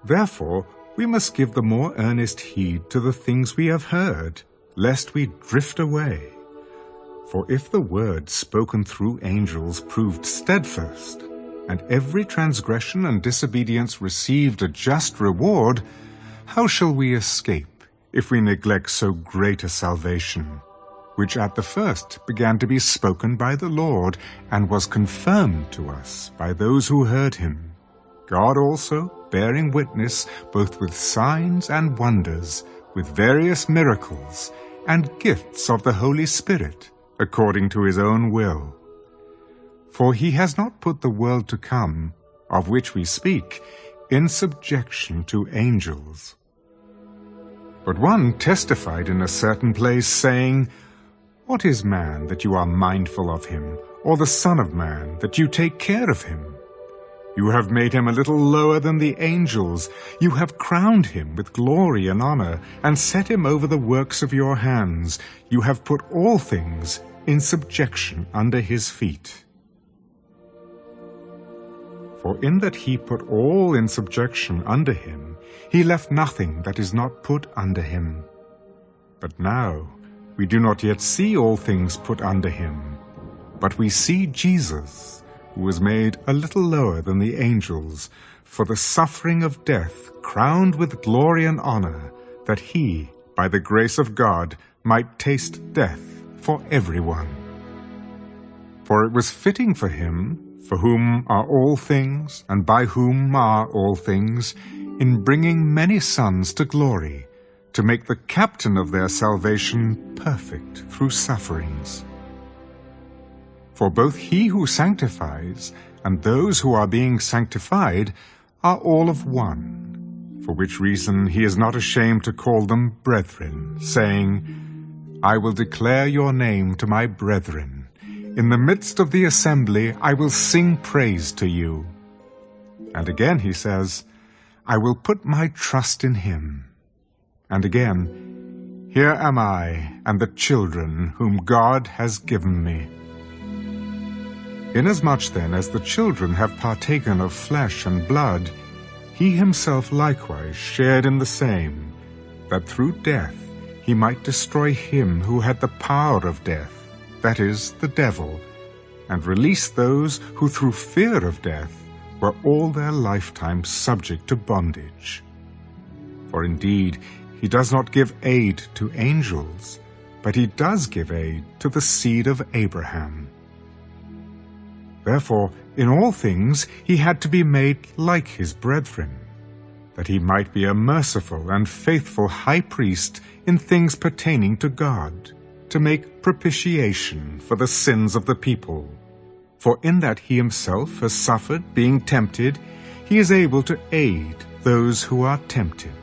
Therefore, we must give the more earnest heed to the things we have heard, lest we drift away. For if the word spoken through angels proved steadfast, and every transgression and disobedience received a just reward, how shall we escape if we neglect so great a salvation, which at the first began to be spoken by the Lord, and was confirmed to us by those who heard him, God also bearing witness both with signs and wonders, with various miracles, and gifts of the Holy Spirit, according to his own will. For he has not put the world to come, of which we speak, in subjection to angels. But one testified in a certain place, saying, What is man that you are mindful of him, or the Son of Man that you take care of him? You have made him a little lower than the angels. You have crowned him with glory and honor, and set him over the works of your hands. You have put all things in subjection under his feet. For in that he put all in subjection under him, he left nothing that is not put under him. But now we do not yet see all things put under him, but we see Jesus, who was made a little lower than the angels, for the suffering of death, crowned with glory and honor, that he, by the grace of God, might taste death for everyone. For it was fitting for him, for whom are all things, and by whom are all things, in bringing many sons to glory, to make the captain of their salvation perfect through sufferings. For both he who sanctifies and those who are being sanctified are all of one, for which reason he is not ashamed to call them brethren, saying, I will declare your name to my brethren. In the midst of the assembly I will sing praise to you. And again he says, I will put my trust in him. And again, here am I and the children whom God has given me. Inasmuch then as the children have partaken of flesh and blood, he himself likewise shared in the same, that through death he might destroy him who had the power of death, that is, the devil, and release those who through fear of death were all their lifetime subject to bondage. For indeed, he does not give aid to angels, but he does give aid to the seed of Abraham. Therefore, in all things he had to be made like his brethren, that he might be a merciful and faithful high priest in things pertaining to God, to make propitiation for the sins of the people. For in that he himself has suffered, being tempted, he is able to aid those who are tempted.